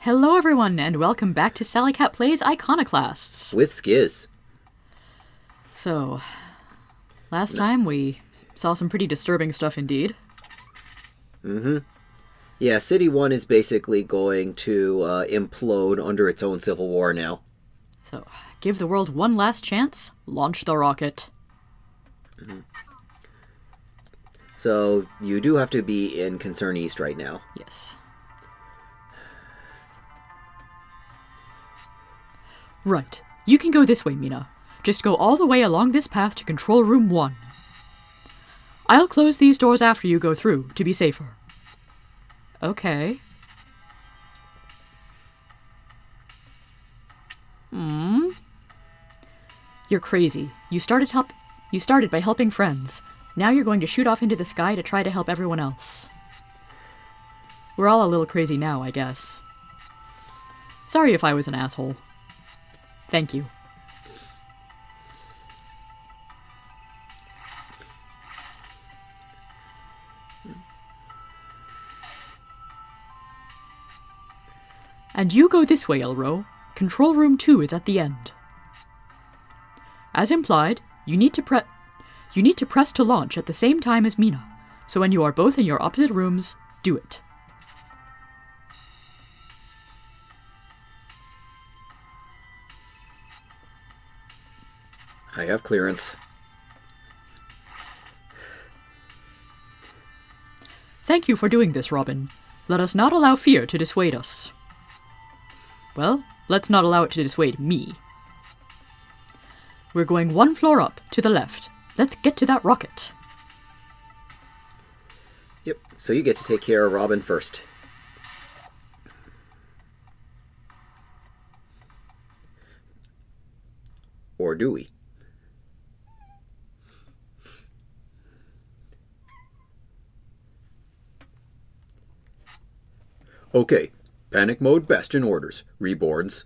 Hello everyone, and welcome back to Sally Cat Plays Iconoclasts. With Skiz. So, last time we saw some pretty disturbing stuff indeed. Yeah, City 1 is basically going to implode under its own civil war now. So, give the world one last chance, launch the rocket. So, you do have to be in Concern East right now. Yes. Right. You can go this way, Mina. Just go all the way along this path to Control Room 1. I'll close these doors after you go through, to be safer. Okay. You're crazy. You started by helping friends. Now you're going to shoot off into the sky to try to help everyone else. We're all a little crazy now, I guess. Sorry if I was an asshole. Thank you. And you go this way, Elro. Control Room 2 is at the end. As implied, you need to press to launch at the same time as Mina, so when you are both in your opposite rooms, do it. I have clearance. Thank you for doing this, Robin. Let us not allow fear to dissuade us. Well, let's not allow it to dissuade me. We're going one floor up, to the left. Let's get to that rocket. Yep, so you get to take care of Robin first. Or do we? Okay, panic mode Bastion orders. Reborns.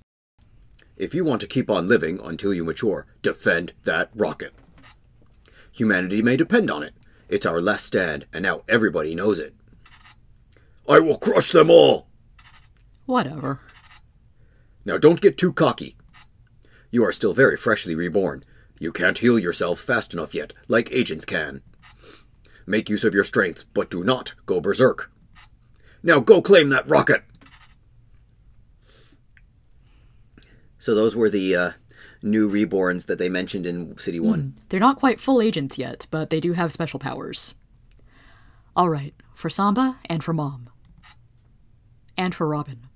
If you want to keep on living until you mature, defend that rocket. Humanity may depend on it. It's our last stand, and now everybody knows it. I will crush them all! Whatever. Now don't get too cocky. You are still very freshly reborn. You can't heal yourselves fast enough yet, like agents can. Make use of your strengths, but do not go berserk. Now go claim that rocket! So those were the new reborns that they mentioned in City 1. They're not quite full agents yet, but they do have special powers. Alright, for Samba and for Mom. And for Robin.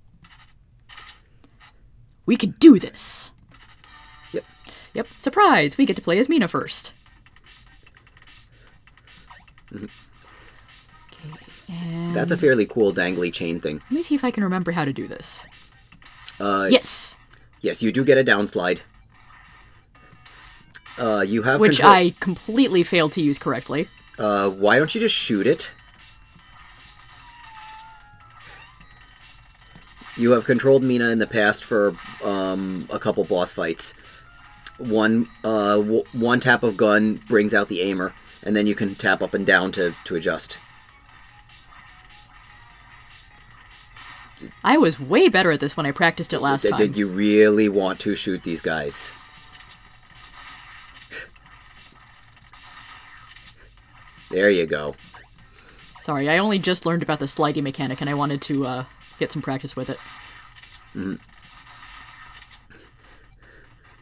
We can do this! Yep, surprise! We get to play as Mina first. Okay, and... That's a fairly cool dangly chain thing. Let me see if I can remember how to do this. Yes! Yes, you do get a downslide. You have Which I completely failed to use correctly. Why don't you just shoot it? You have controlled Mina in the past for a couple boss fights. One tap of gun brings out the aimer, and then you can tap up and down to adjust. I was way better at this when I practiced it last time. Did you really want to shoot these guys? There you go. Sorry, I only just learned about the sliding mechanic, and I wanted to get some practice with it.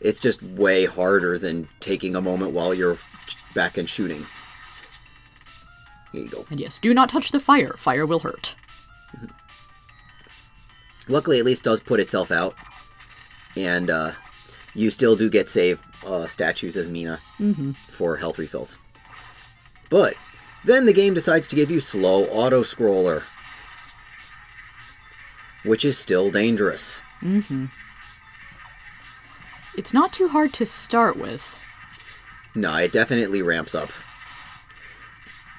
It's just way harder than taking a moment while you're back and shooting. Here you go. And yes, do not touch the fire. Fire will hurt. Luckily, at least does put itself out. And you still do get save statues as Mina for health refills. But then the game decides to give you slow auto-scroller. Which is still dangerous. It's not too hard to start with. No, it definitely ramps up.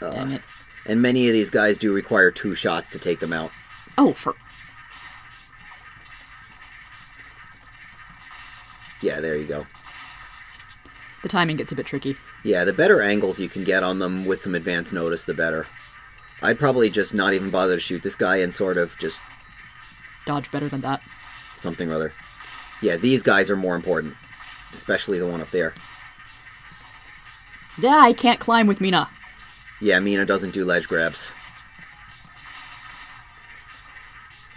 Dang it. And many of these guys do require 2 shots to take them out. Oh, for... Yeah, there you go. The timing gets a bit tricky. Yeah, the better angles you can get on them with some advance notice, the better. I'd probably just not even bother to shoot this guy and sort of just dodge better than that. Something or other. Yeah, these guys are more important. Especially the one up there. Yeah, I can't climb with Mina. Yeah, Mina doesn't do ledge grabs.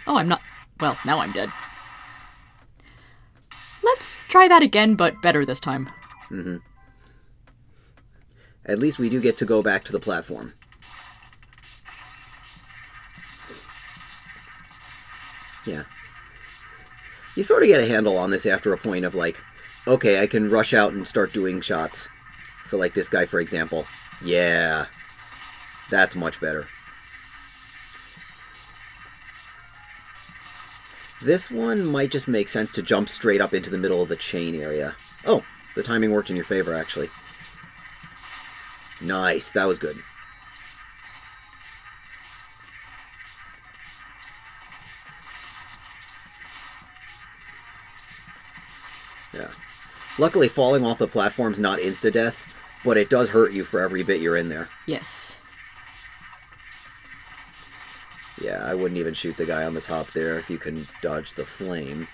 Oh, I'm not... Well, now I'm dead. Let's try that again, but better this time. Mm-hmm. At least we do get to go back to the platform. Yeah. You sort of get a handle on this after a point of like, okay, I can rush out and start doing shots. So like this guy, for example. Yeah. That's much better. This one might just make sense to jump straight up into the middle of the chain area. Oh, the timing worked in your favor, actually. Nice, that was good. Yeah. Luckily, falling off the platform's not insta-death, but it does hurt you for every bit you're in there. Yes. Yeah, I wouldn't even shoot the guy on the top there if you can dodge the flame.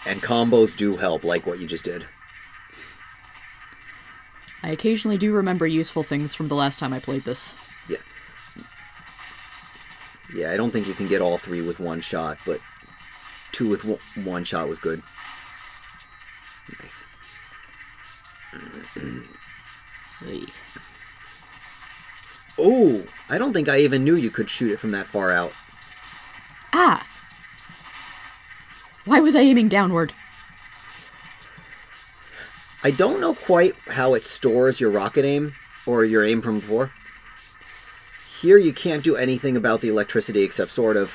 And combos do help, like what you just did. I occasionally do remember useful things from the last time I played this. Yeah. Yeah, I don't think you can get all three with one shot, but two with one shot was good. Nice. Oh, I don't think I even knew you could shoot it from that far out. Ah! Why was I aiming downward? I don't know quite how it stores your rocket aim, or your aim from before. Here you can't do anything about the electricity except sort of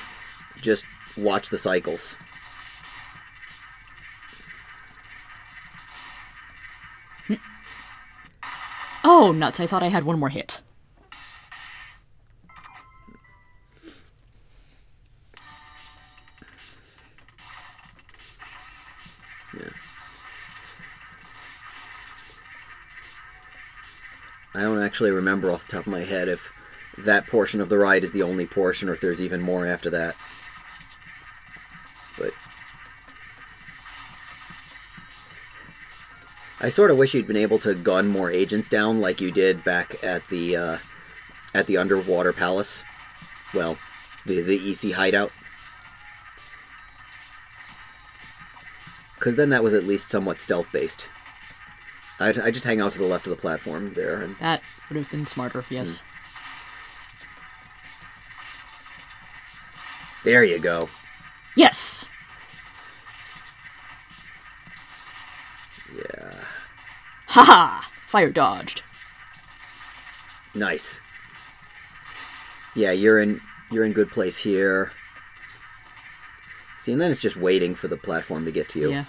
just watch the cycles. Oh, nuts, I thought I had one more hit. Yeah. I don't actually remember off the top of my head if that portion of the ride is the only portion or if there's even more after that. But I sort of wish you'd been able to gun more agents down like you did back at the underwater palace. Well, the EC hideout. Because then that was at least somewhat stealth-based. I just hang out to the left of the platform there. And that would have been smarter, yes. There you go. Yes! Yeah. Haha! Fire dodged. Nice. Yeah, you're in good place here. See, and then it's just waiting for the platform to get to you. Yeah.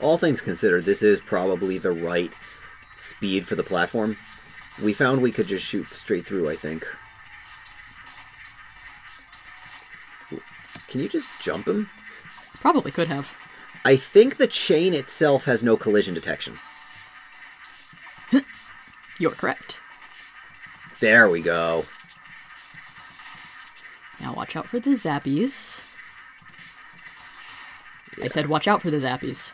All things considered, this is probably the right speed for the platform. We found we could just shoot straight through, I think. Can you just jump him? Probably could have. I think the chain itself has no collision detection. You're correct. There we go. Now watch out for the zappies. Yeah. I said watch out for the zappies.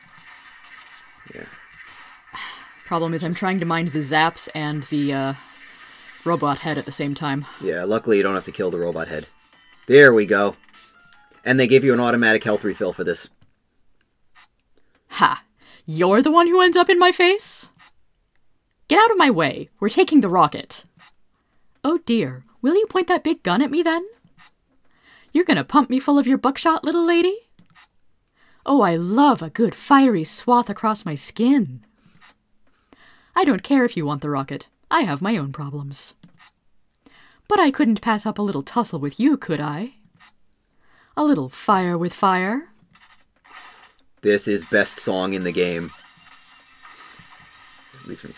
Yeah. Problem is I'm trying to mind the zaps and the robot head at the same time. Yeah, luckily you don't have to kill the robot head. There we go. And they give you an automatic health refill for this. Ha! You're the one who ends up in my face? Get out of my way. We're taking the rocket. Oh dear. Will you point that big gun at me then? You're gonna pump me full of your buckshot, little lady? Oh, I love a good fiery swath across my skin. I don't care if you want the rocket. I have my own problems. But I couldn't pass up a little tussle with you, could I? A little fire with fire? This is best song in the game. At least for me.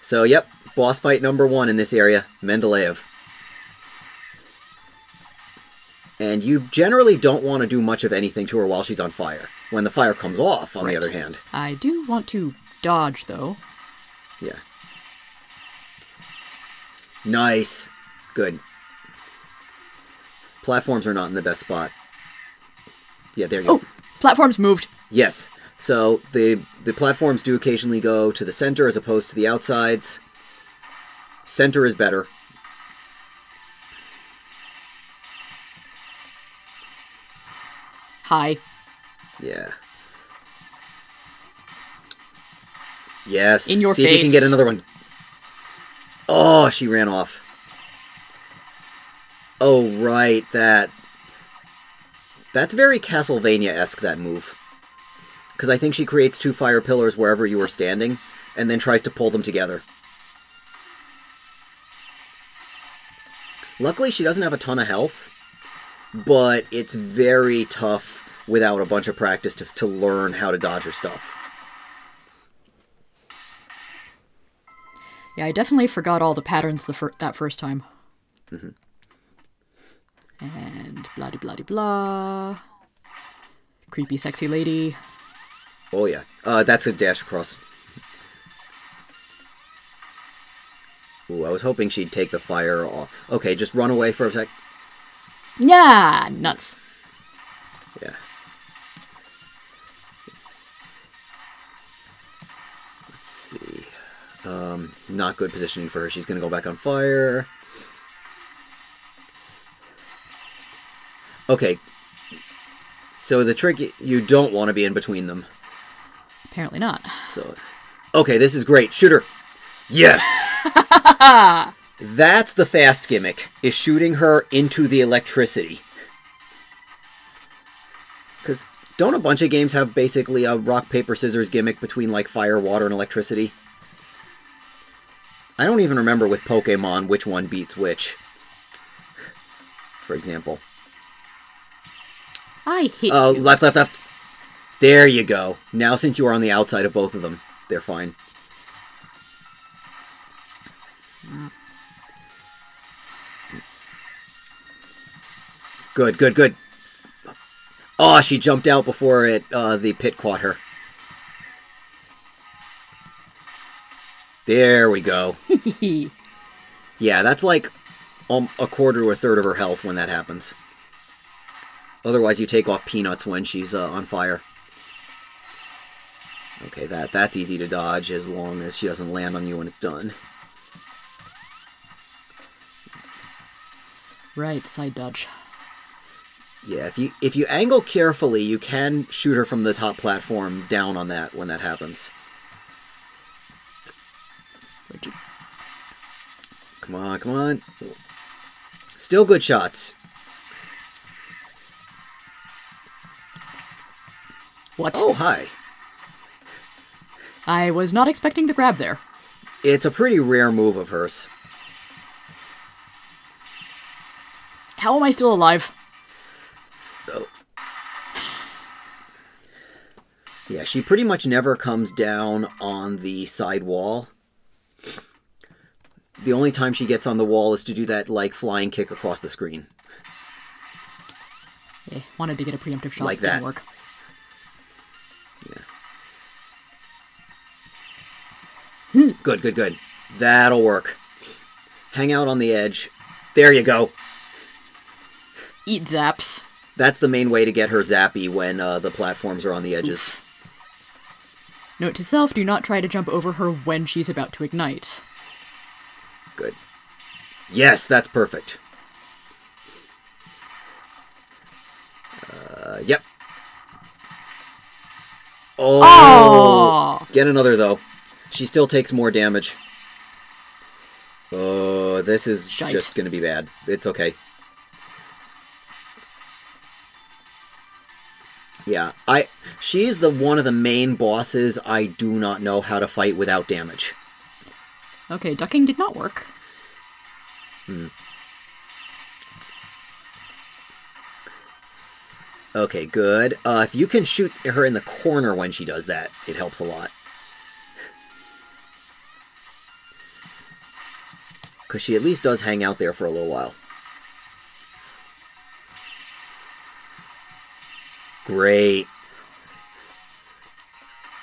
So, yep, boss fight number 1 in this area, Mendeleev. And you generally don't want to do much of anything to her while she's on fire. When the fire comes off, on the other hand. I do want to dodge, though. Yeah. Nice. Good. Platforms are not in the best spot. Yeah, there you go. Oh! Platforms moved. Yes. So, the platforms do occasionally go to the center as opposed to the outsides. Center is better. Hi. Yeah. Yes. In your See face. if you can get another one. Oh, she ran off. Oh, right, that's very Castlevania-esque, that move. Because I think she creates 2 fire pillars wherever you are standing, and then tries to pull them together. Luckily, she doesn't have a ton of health, but it's very tough without a bunch of practice to learn how to dodge her stuff. Yeah, I definitely forgot all the patterns that first time. Mm-hmm. And blah-de-blah-de-blah. Creepy sexy lady. Oh yeah. That's a dash across. Ooh, I was hoping she'd take the fire off. Okay, just run away for a sec. Yeah, nuts. Yeah. Let's see. Not good positioning for her. She's gonna go back on fire. Okay. So the trick, you don't want to be in between them. Apparently not. So, okay, this is great. Shoot her. Yes! That's the fast gimmick, is shooting her into the electricity. Because don't a bunch of games have basically a rock, paper, scissors gimmick between, like, fire, water, and electricity? I don't even remember with Pokemon which one beats which. For example. I hate you. Oh, left, left, left. There you go. Now, since you are on the outside of both of them, they're fine. Good, good, good. Oh, she jumped out before the pit caught her. There we go. Yeah, that's like a quarter to a third of her health when that happens. Otherwise, you take off peanuts when she's on fire. Okay, that's easy to dodge as long as she doesn't land on you when it's done. Right, side dodge. Yeah, if you angle carefully, you can shoot her from the top platform down on that when that happens. Come on, come on. Still good shots. What? Oh, hi. I was not expecting the grab there. It's a pretty rare move of hers. How am I still alive? Oh. Yeah, she pretty much never comes down on the side wall. The only time she gets on the wall is to do that, like, flying kick across the screen. Wanted to get a preemptive shot. Like that. Didn't work. Yeah. Good, good, good. That'll work. Hang out on the edge. There you go. Eat zaps. That's the main way to get her zappy when the platforms are on the edges. Oof. Note to self, do not try to jump over her when she's about to ignite. Good. Yes, that's perfect. Yep. Oh! Get another, though. She still takes more damage. Oh, this is just going to be bad. It's okay. Yeah, she's one of the main bosses I do not know how to fight without damage. Okay, ducking did not work. Okay, good. If you can shoot her in the corner when she does that, it helps a lot. Because she at least does hang out there for a little while. Great.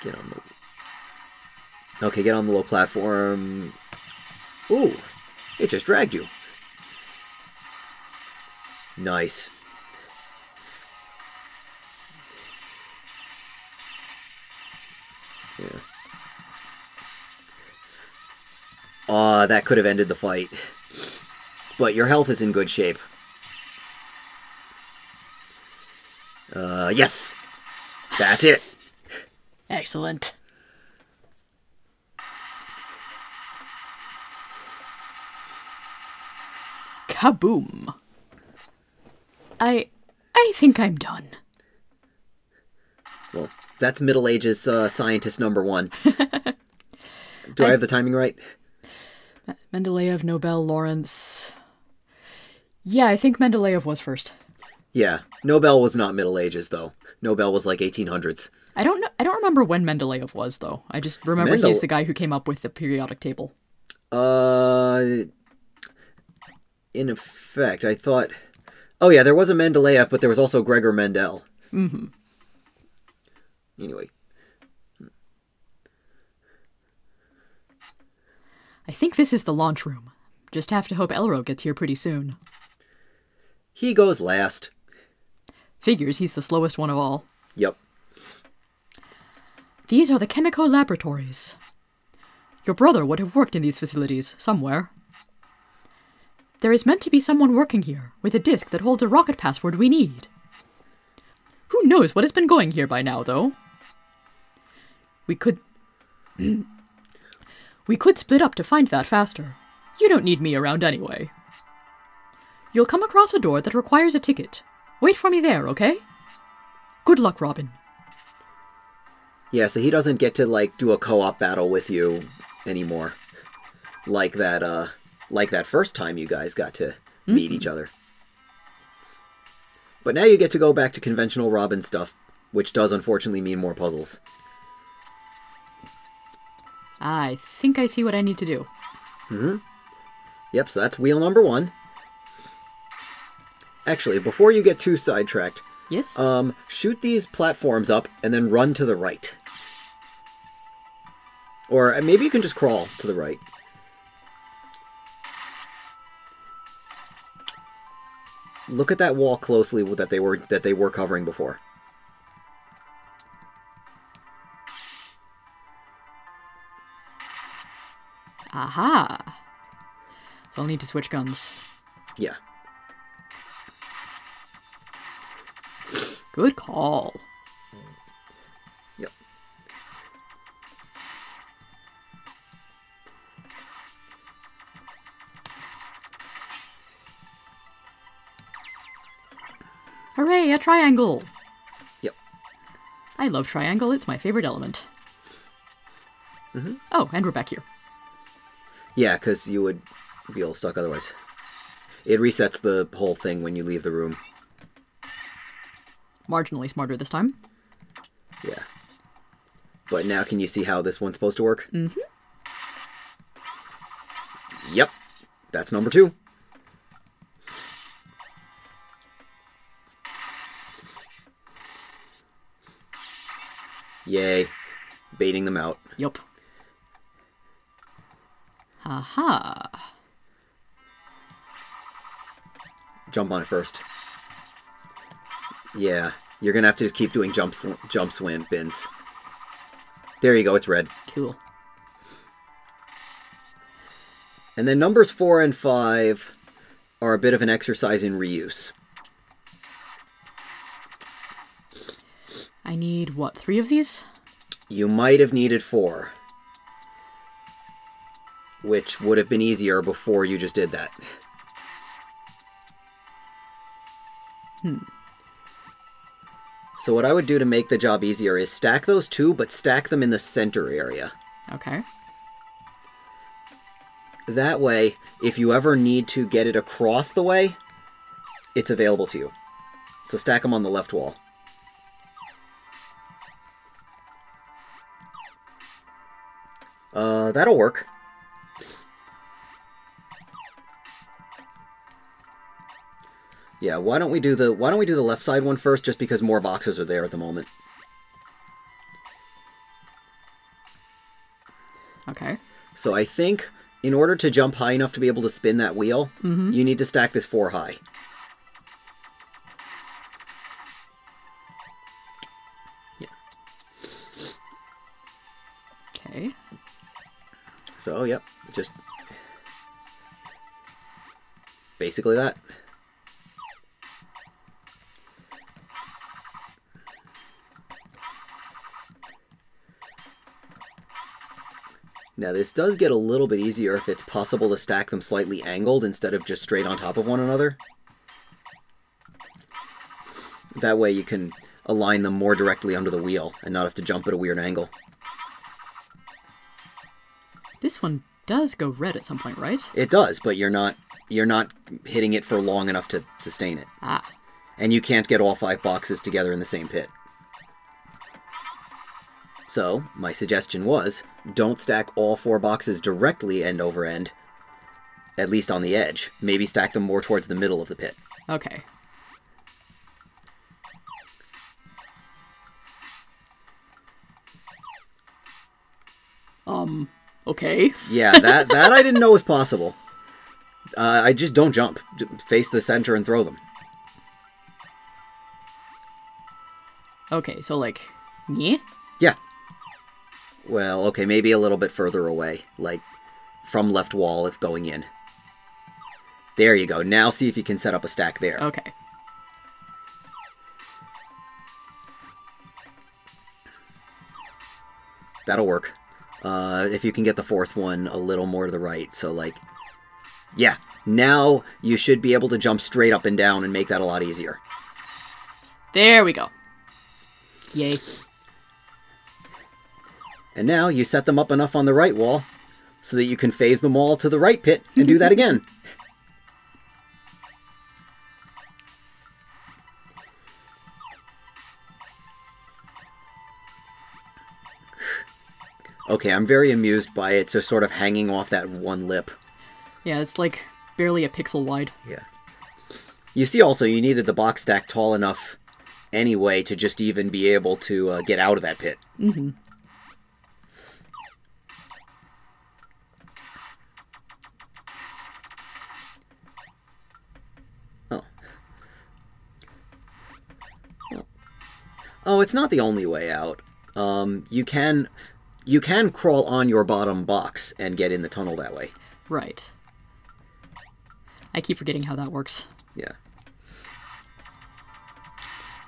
Get on the... Okay, get on the low platform. Ooh, it just dragged you. Nice. Yeah. That could have ended the fight. But your health is in good shape. Yes! That's it! Excellent. Kaboom. I think I'm done. Well, that's Middle Ages scientist number 1. Do I have the timing right? Mendeleev, Nobel, Lawrence... Yeah, I think Mendeleev was first. Yeah, Nobel was not Middle Ages, though. Nobel was like 1800s. I don't remember when Mendeleev was, though. I just remember he's the guy who came up with the periodic table. In effect, I thought... Oh yeah, there was a Mendeleev, but there was also Gregor Mendel. Mm-hmm. Anyway. I think this is the launch room. Just have to hope Elro gets here pretty soon. He goes last. Figures he's the slowest one of all. Yep. These are the chemical laboratories. Your brother would have worked in these facilities, somewhere. There is meant to be someone working here, with a disk that holds a rocket password we need. Who knows what has been going here by now, though? We could... we could split up to find that faster. You don't need me around anyway. You'll come across a door that requires a ticket. Wait for me there, okay? Good luck, Robin. Yeah, so he doesn't get to, like, do a co-op battle with you anymore. Like that first time you guys got to meet each other. But now you get to go back to conventional Robin stuff, which does unfortunately mean more puzzles. I think I see what I need to do. Mm-hmm. Yep, so that's wheel number 1. Actually, before you get too sidetracked... Yes? Shoot these platforms up and then run to the right. Or maybe you can just crawl to the right. Look at that wall closely that they were covering before. Aha! So I'll need to switch guns. Yeah. Good call. Yep. Hooray, a triangle! Yep. I love triangle, it's my favorite element. Mm-hmm. Oh, and we're back here. Yeah, because you would be all stuck otherwise. It resets the whole thing when you leave the room. Marginally smarter this time. Yeah. But now can you see how this one's supposed to work? Mm-hmm. Yep. That's number 2. Yay. Baiting them out. Yup. Aha. Jump on it first. Yeah, you're gonna have to just keep doing jump swim bins. There you go, it's red. Cool. And then numbers 4 and 5 are a bit of an exercise in reuse. I need, what, 3 of these? You might have needed 4. Which would have been easier before you just did that. So what I would do to make the job easier is stack those 2, but stack them in the center area. Okay. That way, if you ever need to get it across the way, it's available to you. So stack them on the left wall. That'll work. Yeah, why don't we do the left side one first, just because more boxes are there at the moment. Okay. So I think in order to jump high enough to be able to spin that wheel, you need to stack this 4 high. Yeah. Okay. So, yep, just basically that. Now this does get a little bit easier if it's possible to stack them slightly angled instead of just straight on top of one another. That way you can align them more directly under the wheel and not have to jump at a weird angle. This one does go red at some point, right? It does, but you're not hitting it for long enough to sustain it. Ah. And you can't get all 5 boxes together in the same pit. So, my suggestion was, don't stack all 4 boxes directly end over end, at least on the edge. Maybe stack them more towards the middle of the pit. Okay. Okay. Yeah, that I didn't know was possible. I just don't jump. Face the center and throw them. Okay, so like, yeah? Yeah. Well, okay, maybe a little bit further away, like from left wall if going in. There you go. Now see if you can set up a stack there. Okay. That'll work. If you can get the 4th one a little more to the right, so like, yeah. Now you should be able to jump straight up and down and make that a lot easier. There we go. Yay. And now you set them up enough on the right wall so that you can phase them all to the right pit and do that again. Okay, I'm very amused by it just sort of hanging off that one lip. Yeah, it's like barely a pixel wide. Yeah. You see also you needed the box stack tall enough anyway to just even be able to get out of that pit. Mm-hmm. Oh, it's not the only way out. You can crawl on your bottom box and get in the tunnel that way. Right. I keep forgetting how that works. Yeah.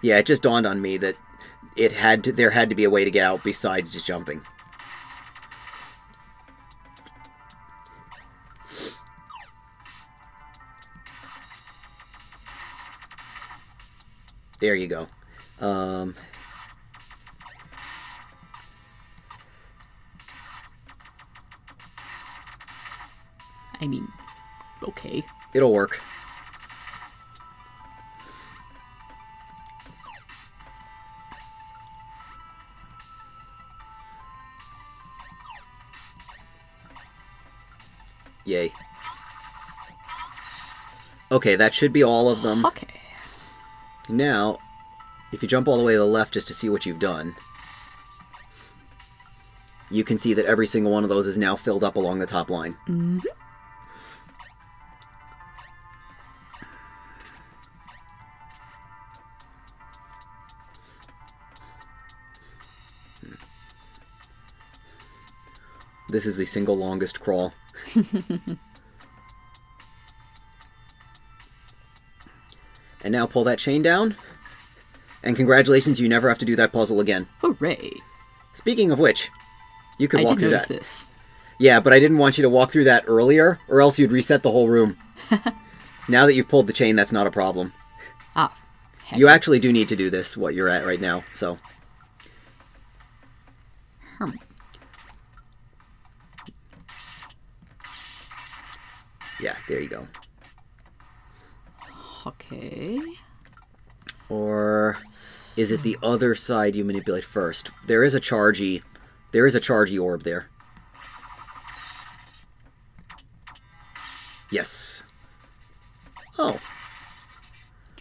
Yeah, it just dawned on me that there had to be a way to get out besides just jumping. There you go. I mean, okay. It'll work. Yay. Okay, that should be all of them. Okay. Now, if you jump all the way to the left just to see what you've done, you can see that every single one of those is now filled up along the top line. Mm-hmm. This is the single longest crawl. And now pull that chain down. And congratulations, you never have to do that puzzle again. Hooray. Speaking of which, you could walk through that. I did notice this. Yeah, but I didn't want you to walk through that earlier, or else you'd reset the whole room. Now that you've pulled the chain, that's not a problem. Ah, heck. You actually do need to do this, what you're at right now, so... Yeah, there you go. Okay. Or is it the other side you manipulate first? There is a chargey orb there. Yes. Oh.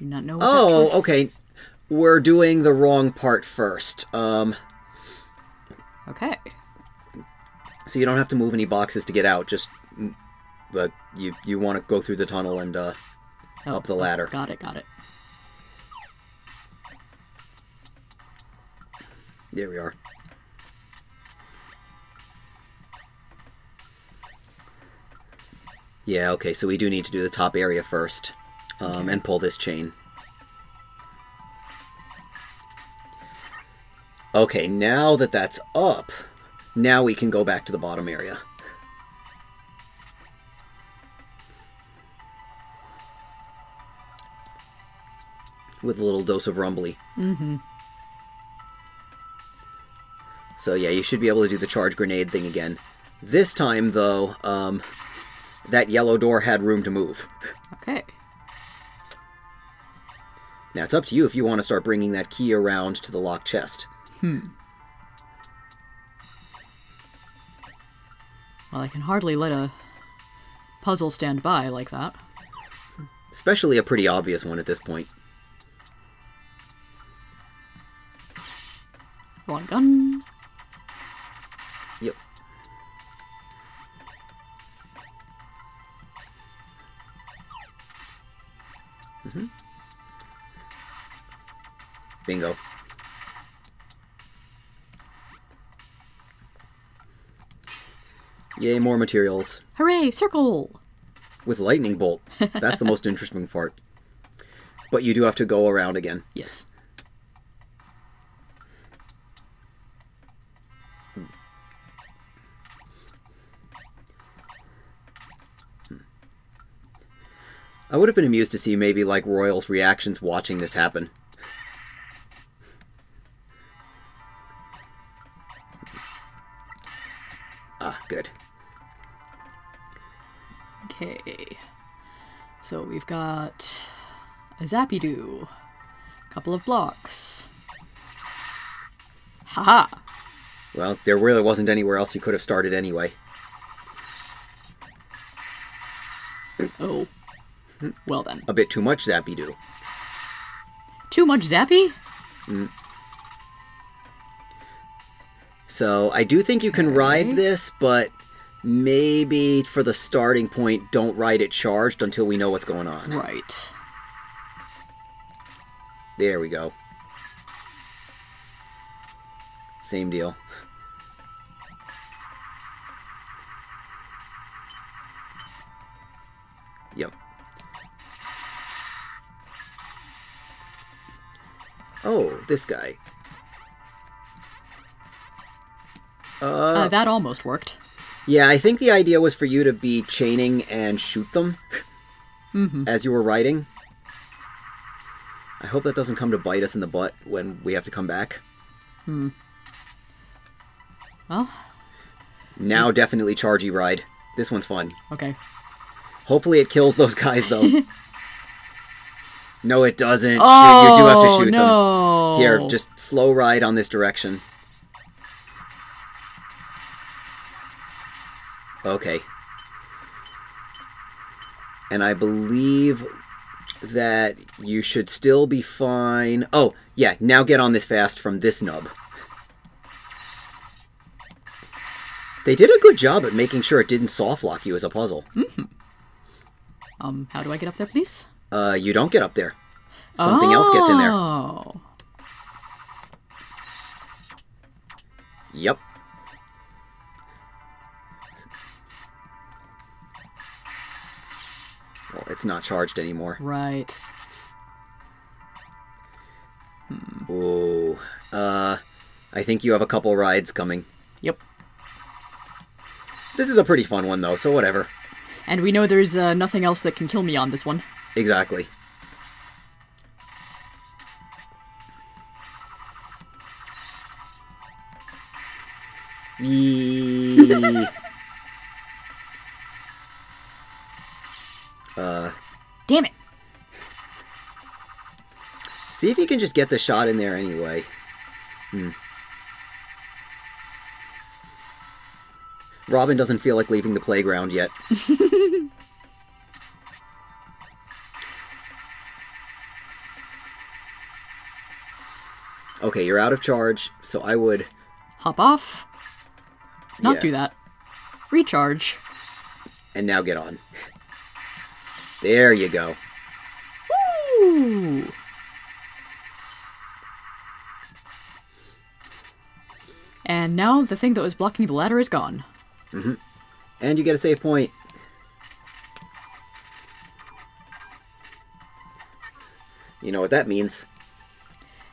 Do not know what Oh, that okay. We're doing the wrong part first. Okay. So you don't have to move any boxes to get out, just... But you want to go through the tunnel and, up the ladder. Got it, got it. There we are. Yeah, okay, so we do need to do the top area first. Okay. And pull this chain. Okay, now that that's up, now we can go back to the bottom area. With a little dose of rumbly. Mm-hmm. So yeah, you should be able to do the charge grenade thing again. This time, though, that yellow door had room to move. Okay. Now, it's up to you if you want to start bringing that key around to the locked chest. Well, I can hardly let a puzzle stand by like that. Especially a pretty obvious one at this point. Wrong gun. Yep. Bingo. Yay, more materials. Hooray, circle! With lightning bolt. That's the most interesting part. But you do have to go around again. Yes. I would have been amused to see maybe like Royal's reactions watching this happen. Ah, good. Okay. So we've got a Zappy-Doo. A couple of blocks. Haha! Well, there really wasn't anywhere else you could have started anyway. Oh. Well then. A bit too much Zappy-Doo. Too much Zappy? So, I do think you can ride this, but maybe for the starting point, don't ride it charged until we know what's going on. Right. There we go. Same deal. Yep. Oh, this guy. That almost worked. Yeah, I think the idea was for you to be chaining and shoot them as you were riding. I hope that doesn't come to bite us in the butt when we have to come back. Well. Now definitely chargey ride. This one's fun. Okay. Hopefully it kills those guys, though. No, it doesn't. Oh, you do have to shoot no. them. Here, just slow ride on this direction. Okay. And I believe that you should still be fine. Oh, yeah, now get on this fast from this nub. They did a good job at making sure it didn't soft lock you as a puzzle. How do I get up there, please? You don't get up there. Something else gets in there. Oh. Yep. Well, it's not charged anymore. Right. Ooh. I think you have a couple rides coming. Yep. This is a pretty fun one, though, so whatever. And we know there's nothing else that can kill me on this one. Exactly. Yee. Damn it! See if you can just get the shot in there anyway. Robin doesn't feel like leaving the playground yet. Okay, you're out of charge, so I would... Hop off. Not Yeah. do that. Recharge. And now get on. There you go. Woo! And now the thing that was blocking the ladder is gone. Mm-hmm. And you get a save point. You know what that means.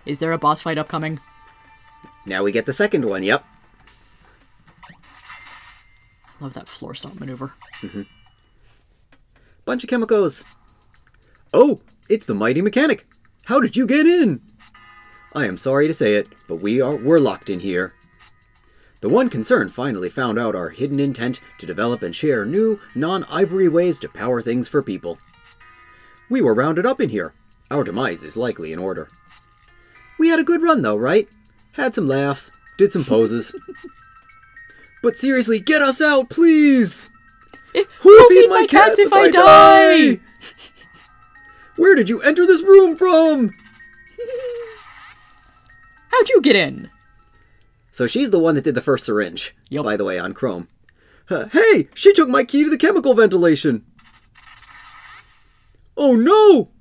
Is there a boss fight upcoming? Now we get the second one, yep. Love that floor stomp maneuver. Mm-hmm. Bunch of chemicals. Oh, it's the mighty mechanic. How did you get in? I am sorry to say it, but we're locked in here. The one concerned finally found out our hidden intent to develop and share new, non-Ivory ways to power things for people. We were rounded up in here. Our demise is likely in order. We had a good run though, right? Had some laughs, did some poses. But seriously, get us out, please! Who'll feed my cats if I die? Where did you enter this room from? How'd you get in? So she's the one that did the first syringe, Yep. by the way, on Chrome. Hey, she took my key to the chemical ventilation. Oh no!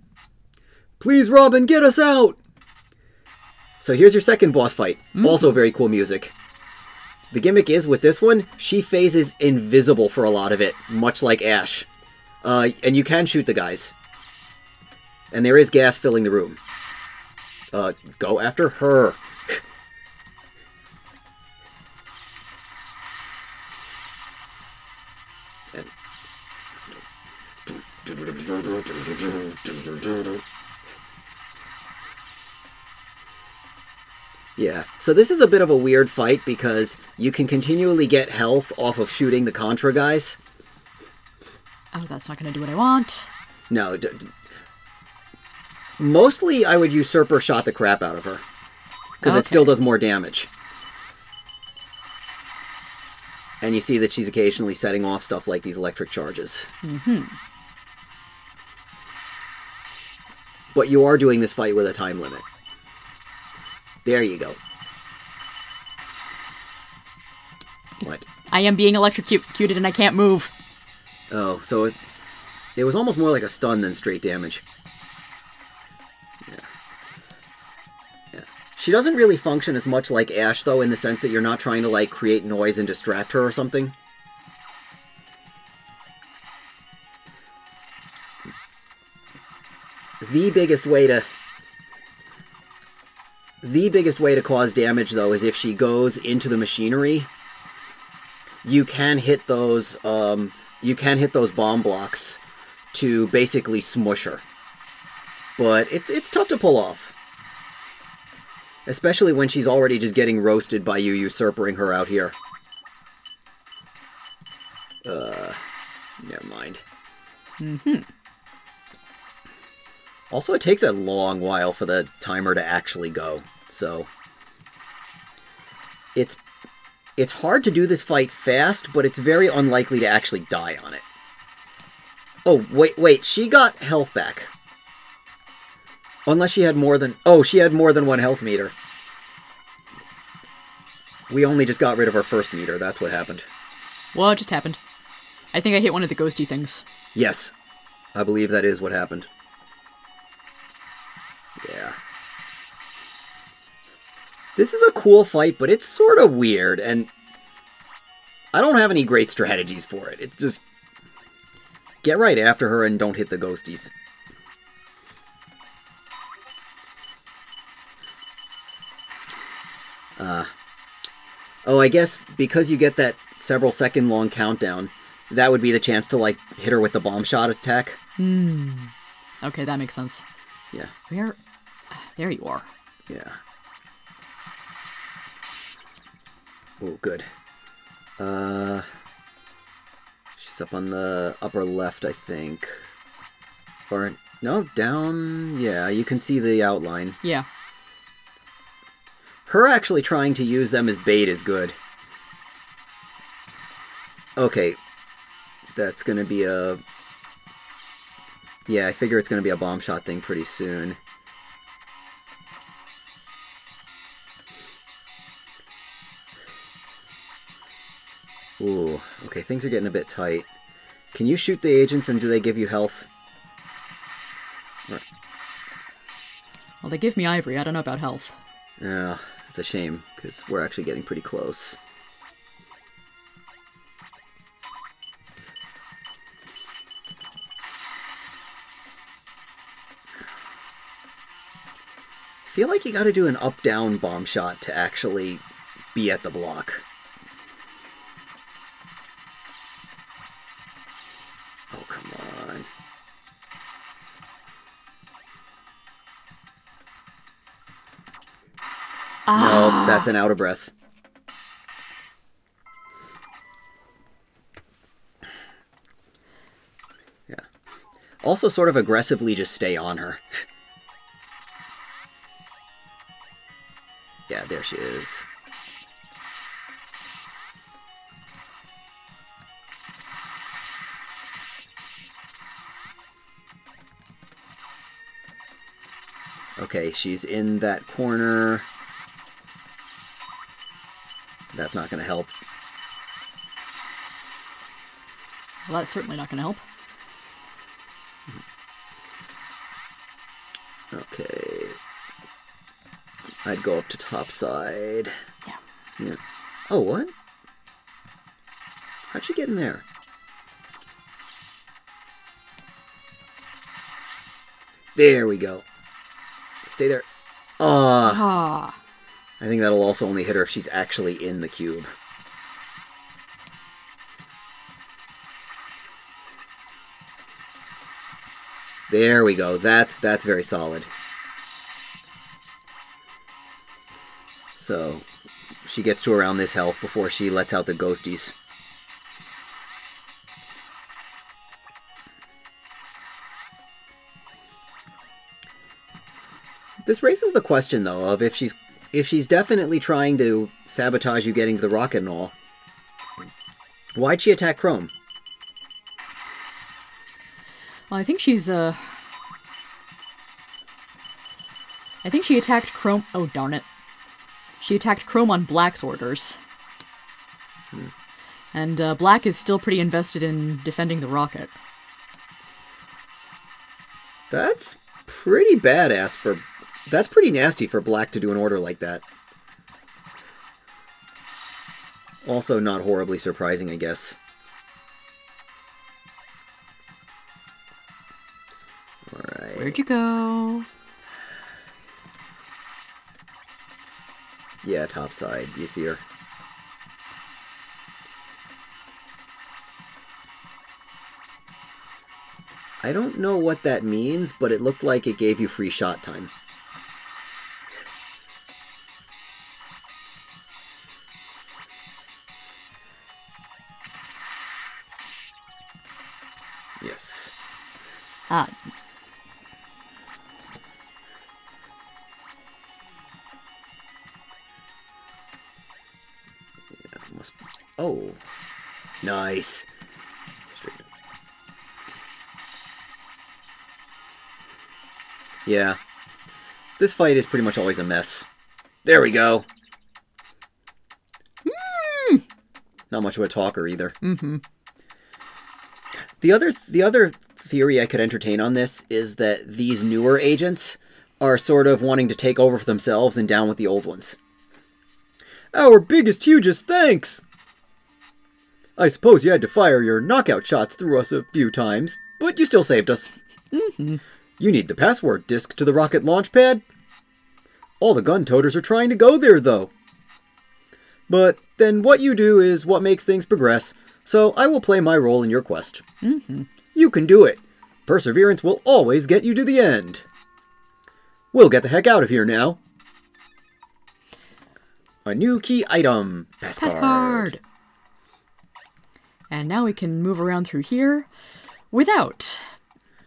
Please, Robin, get us out! So here's your second boss fight. Also very cool music. The gimmick is, with this one, she phases invisible for a lot of it, much like Ash. And you can shoot the guys. And there is gas filling the room. Go after her. Yeah, so this is a bit of a weird fight because you can continually get health off of shooting the Contra guys. Oh, that's not going to do what I want. No, mostly I would usurper shot the crap out of her. Because it still does more damage. And you see that she's occasionally setting off stuff like these electric charges. Mm-hmm. But you are doing this fight with a time limit. There you go. What? I am being electrocuted and I can't move. Oh, so it was almost more like a stun than straight damage. Yeah. She doesn't really function as much like Ash, though, in the sense that you're not trying to, like, create noise and distract her or something. The biggest way to cause damage, though, is if she goes into the machinery. You can hit those bomb blocks to basically smush her. But it's tough to pull off. Especially when she's already just getting roasted by you usurping her out here. Never mind. Mm-hmm. Also, it takes a long while for the timer to actually go, so... It's hard to do this fight fast, but it's very unlikely to actually die on it. Oh, wait, she got health back. Unless she had more than... Oh, she had more than one health meter. We only just got rid of our first meter, that's what happened. Well, it just happened. I think I hit one of the ghosty things. Yes, I believe that is what happened. Yeah. This is a cool fight, but it's sort of weird, and I don't have any great strategies for it. It's just... Get right after her and don't hit the ghosties. Oh, I guess because you get that several second long countdown, that would be the chance to, like, hit her with the bomb shot attack. Okay, that makes sense. Yeah. Where? There you are. Yeah. Oh, good. She's up on the upper left, I think. Or, no, down... Yeah, you can see the outline. Yeah. Her actually trying to use them as bait is good. Okay. That's gonna be a... Yeah, I figure it's gonna be a bomb shot thing pretty soon. Ooh, okay, things are getting a bit tight. Can you shoot the agents and do they give you health? Right. Well, they give me Ivory. I don't know about health. Yeah, it's a shame, because we're actually getting pretty close. I feel like you gotta do an up-down bomb shot to actually be at the block. Oh, come on. Ah. No, that's an out of breath. Yeah. Also sort of aggressively just stay on her. Yeah, there she is. Okay, she's in that corner. That's not going to help. Well, that's certainly not going to help. Okay. I'd go up to top side. Yeah. Oh, what? How'd she get in there? There we go. Stay there. Ah. I think that'll also only hit her if she's actually in the cube. There we go. That's very solid. So, she gets to around this health before she lets out the ghosties. This raises the question, though, of if she's definitely trying to sabotage you getting to the rocket and all, why'd she attack Chrome? Well, I think she's, I think she attacked Chrome... Oh, darn it. She attacked Chrome on Black's orders. And, Black is still pretty invested in defending the rocket. That's pretty badass for... That's pretty nasty for Black to do an order like that. Also not horribly surprising, I guess. Alright. Where'd you go? Yeah, top side. You see her? I don't know what that means, but it looked like it gave you free shot time. Yes. Ah. Yeah, must... Oh. Nice. Straight up. Yeah. This fight is pretty much always a mess. There we go. Not much of a talker either. Mm-hmm. The other theory I could entertain on this is that these newer agents are sort of wanting to take over for themselves and down with the old ones. Our biggest, hugest thanks! I suppose you had to fire your knockout shots through us a few times, but you still saved us. Mm-hmm. You need the password disk to the rocket launch pad? All the gun toters are trying to go there, though. But then what you do is what makes things progress, so I will play my role in your quest. Mm-hmm. You can do it. Perseverance will always get you to the end. We'll get the heck out of here now. A new key item. Passcard. And now we can move around through here without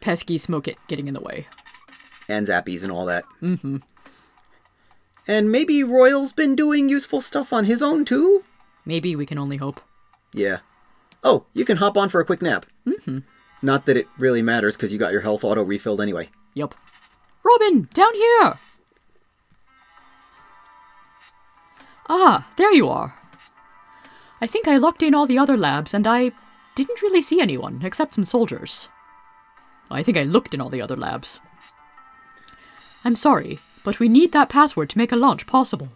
pesky smoke it getting in the way. And zappies and all that. Mm-hmm. And maybe Royal's been doing useful stuff on his own, too? Maybe, we can only hope. Yeah. Oh, you can hop on for a quick nap. Mm-hmm. Not that it really matters, because you got your health auto-refilled anyway. Yup. Robin, down here! Ah, there you are. I think I locked in all the other labs, and I didn't really see anyone, except some soldiers. I think I looked in all the other labs. I'm sorry, but we need that password to make a launch possible.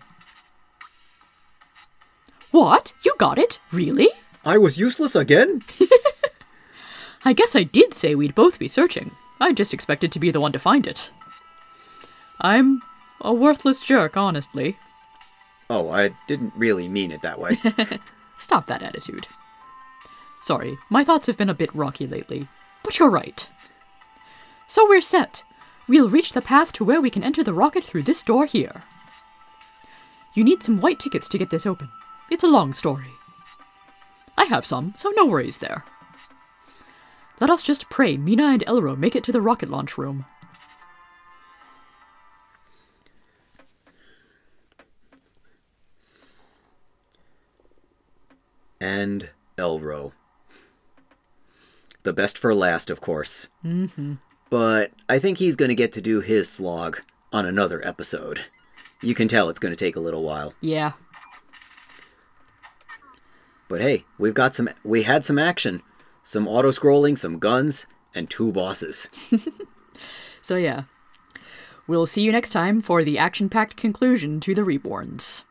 What? You got it? Really? I was useless again? I guess I did say we'd both be searching. I just expected to be the one to find it. I'm a worthless jerk, honestly. Oh, I didn't really mean it that way. Stop that attitude. Sorry, my thoughts have been a bit rocky lately, but you're right. So we're set. We'll reach the path to where we can enter the rocket through this door here. You need some white tickets to get this open. It's a long story. I have some, so no worries there. Let us just pray Mina and Elro make it to the rocket launch room. And Elro. The best for last, of course. Mm-hmm. But I think he's going to get to do his slog on another episode. You can tell it's going to take a little while. Yeah. But hey, we had some action. Some auto-scrolling, some guns, and 2 bosses. So yeah. We'll see you next time for the action-packed conclusion to the Reborns.